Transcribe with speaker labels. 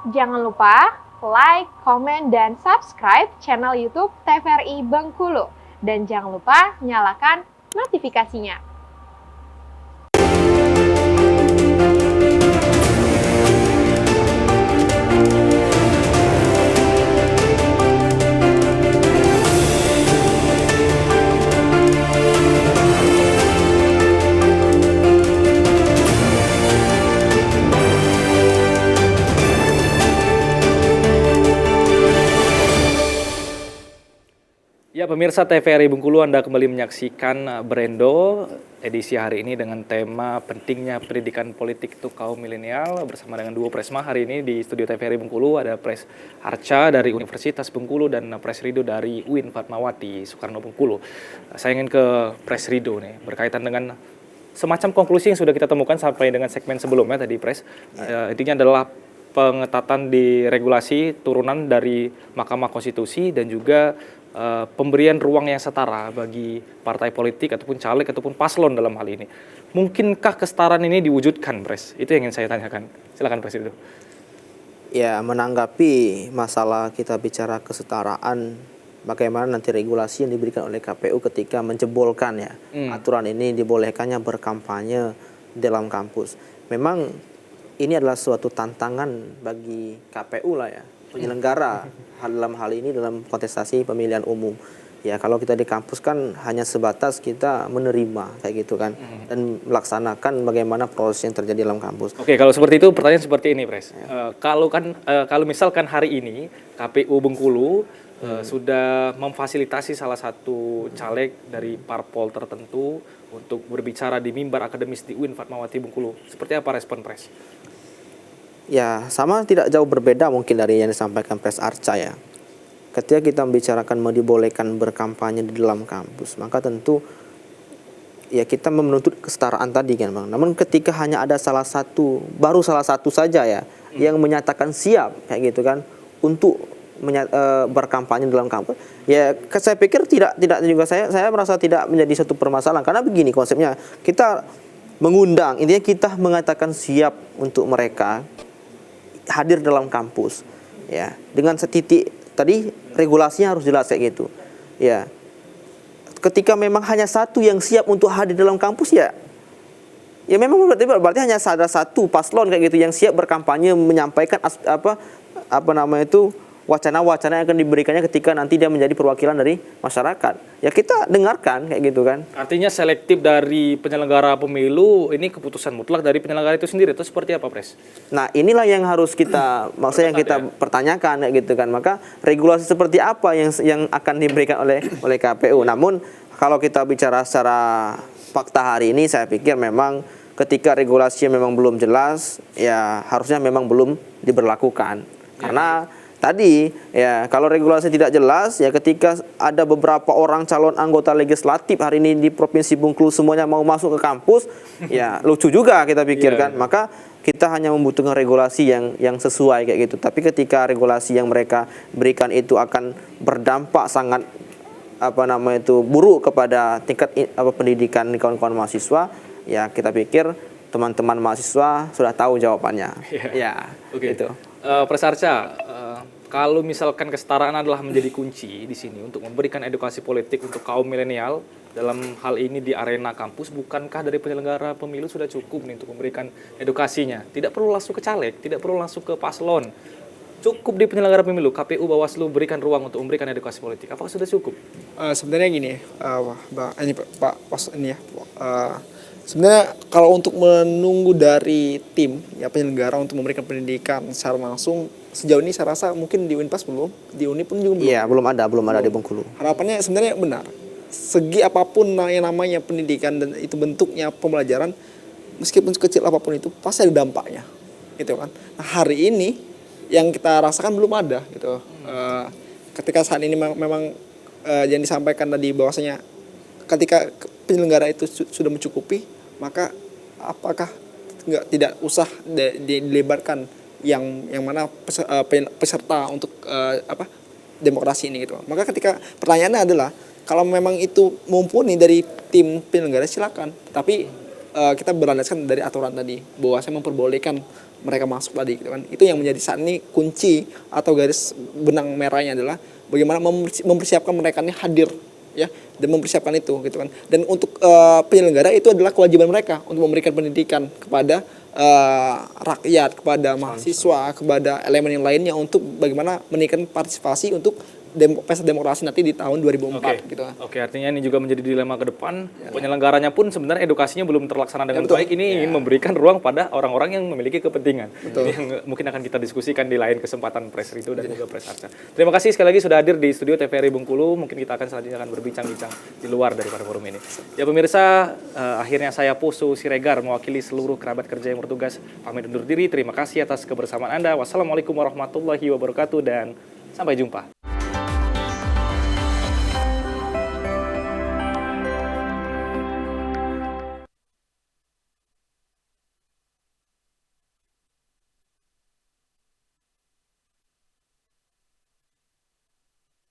Speaker 1: Jangan lupa like, komen, dan subscribe channel YouTube TVRI Bengkulu. Dan jangan lupa nyalakan notifikasinya.
Speaker 2: Ya, pemirsa TVRI Bengkulu, Anda kembali menyaksikan Brendo edisi hari ini dengan tema pentingnya pendidikan politik untuk kaum milenial bersama dengan duo Presma. Hari ini di studio TVRI Bengkulu ada Pres Arca dari Universitas Bengkulu dan Pres Rido dari UIN Fatmawati Soekarno Bengkulu. Saya ingin ke Pres Rido nih, berkaitan dengan semacam konklusi yang sudah kita temukan sampai dengan segmen sebelumnya tadi, Pres. Intinya adalah pengetatan di regulasi turunan dari Mahkamah Konstitusi dan juga pemberian ruang yang setara bagi partai politik ataupun caleg ataupun paslon dalam hal ini. Mungkinkah kesetaraan ini diwujudkan, Pres? Itu yang ingin saya tanyakan. Silakan, Pres itu.
Speaker 3: Ya, menanggapi masalah kita bicara kesetaraan, bagaimana nanti regulasi yang diberikan oleh KPU ketika menjebolkan ya aturan ini dibolehkannya berkampanye dalam kampus. Memang ini adalah suatu tantangan bagi KPU lah ya, penyelenggara dalam hal ini dalam kontestasi pemilihan umum. Ya, kalau kita di kampus kan hanya sebatas kita menerima kayak gitu kan dan melaksanakan bagaimana proses yang terjadi dalam kampus.
Speaker 2: Oke, kalau seperti itu pertanyaan seperti ini, Pres. Kalau misalkan hari ini KPU Bengkulu sudah memfasilitasi salah satu caleg dari parpol tertentu untuk berbicara di mimbar akademis di UIN Fatmawati Bengkulu, seperti apa respon, Pres?
Speaker 3: Ya, sama tidak jauh berbeda mungkin dari yang disampaikan Pres Arca ya. Ketika kita membicarakan mau dibolehkan berkampanye di dalam kampus, maka tentu ya kita menuntut kesetaraan tadi kan, Bang. Namun ketika hanya ada salah satu saja ya yang menyatakan siap kayak gitu kan untuk berkampanye dalam kampus, ya saya pikir tidak juga saya merasa tidak menjadi satu permasalahan karena begini konsepnya. Kita mengundang, intinya kita mengatakan siap untuk mereka hadir dalam kampus ya, dengan setitik tadi regulasinya harus jelas kayak gitu ya. Ketika memang hanya satu yang siap untuk hadir dalam kampus ya memang berarti hanya ada satu paslon kayak gitu yang siap berkampanye menyampaikan wacana-wacana yang akan diberikannya ketika nanti dia menjadi perwakilan dari masyarakat. Ya kita dengarkan kayak gitu kan.
Speaker 2: Artinya selektif dari penyelenggara pemilu, ini keputusan mutlak dari penyelenggara itu sendiri, itu seperti apa, Pres?
Speaker 3: Nah, inilah yang harus kita maksudnya yang kita pertanyakan kayak gitu kan. Maka regulasi seperti apa yang akan diberikan oleh KPU. Namun kalau kita bicara secara fakta hari ini, saya pikir memang ketika regulasi memang belum jelas, ya harusnya memang belum diberlakukan. Karena tadi ya kalau regulasi tidak jelas ya ketika ada beberapa orang calon anggota legislatif hari ini di Provinsi Bengkulu semuanya mau masuk ke kampus ya lucu juga kita pikirkan. Maka kita hanya membutuhkan regulasi yang sesuai kayak gitu. Tapi ketika regulasi yang mereka berikan itu akan berdampak sangat buruk kepada tingkat pendidikan kawan-kawan mahasiswa, ya kita pikir teman-teman mahasiswa sudah tahu jawabannya. Ya,
Speaker 2: Oke.
Speaker 3: gitu.
Speaker 2: Pres Arca, kalau misalkan kesetaraan adalah menjadi kunci di sini untuk memberikan edukasi politik untuk kaum milenial dalam hal ini di arena kampus, bukankah dari penyelenggara pemilu sudah cukup nih untuk memberikan edukasinya? Tidak perlu langsung ke caleg, tidak perlu langsung ke paslon. Cukup di penyelenggara pemilu, KPU, Bawaslu berikan ruang untuk memberikan edukasi politik. Apakah sudah cukup?
Speaker 4: Sebenarnya gini, Pak Pos ini ya. Sebenarnya kalau untuk menunggu dari tim ya penyelenggara untuk memberikan pendidikan secara langsung sejauh ini saya rasa mungkin di Unpas belum, di Uni pun juga belum.
Speaker 3: Iya, belum ada di Bengkulu.
Speaker 4: Harapannya sebenarnya benar. Segi apapun yang namanya pendidikan dan itu bentuknya pembelajaran, meskipun sekecil apapun itu pasti ada dampaknya, gitu kan. Nah, hari ini yang kita rasakan belum ada, gitu. Ketika saat ini memang yang disampaikan tadi bahwasanya ketika penyelenggara itu sudah mencukupi, maka apakah tidak usah dilebarkan yang mana peserta untuk demokrasi ini gitu. Maka ketika pertanyaannya adalah kalau memang itu mumpuni dari tim penyelenggara silakan. Tapi kita berlandaskan dari aturan tadi bahwa saya memperbolehkan mereka masuk tadi gitu kan. Itu yang menjadi saat ini kunci atau garis benang merahnya adalah bagaimana mempersiapkan mereka ini hadir ya dan mempersiapkan itu gitu kan. Dan untuk penyelenggara itu adalah kewajiban mereka untuk memberikan pendidikan kepada rakyat, kepada mahasiswa, kepada elemen yang lainnya untuk bagaimana meningkatkan partisipasi untuk pesta demokrasi nanti di tahun 2004 gitu kan.
Speaker 2: Oke, artinya ini juga menjadi dilema ke depan. Penyelenggaranya pun sebenarnya edukasinya belum terlaksana dengan
Speaker 4: betul.
Speaker 2: baik. Ini ingin memberikan ruang pada orang-orang yang memiliki kepentingan.
Speaker 4: Betul.
Speaker 2: Ini yang mungkin akan kita diskusikan di lain kesempatan Press Rido dan juga Press Arca. Terima kasih sekali lagi sudah hadir di studio TVRI Bengkulu. Mungkin kita akan selanjutnya akan berbincang-bincang di luar daripada forum ini. Ya pemirsa, akhirnya saya Pusu Siregar mewakili seluruh kerabat kerja yang bertugas pamit undur diri. Terima kasih atas kebersamaan Anda. Wassalamualaikum warahmatullahi wabarakatuh dan sampai jumpa.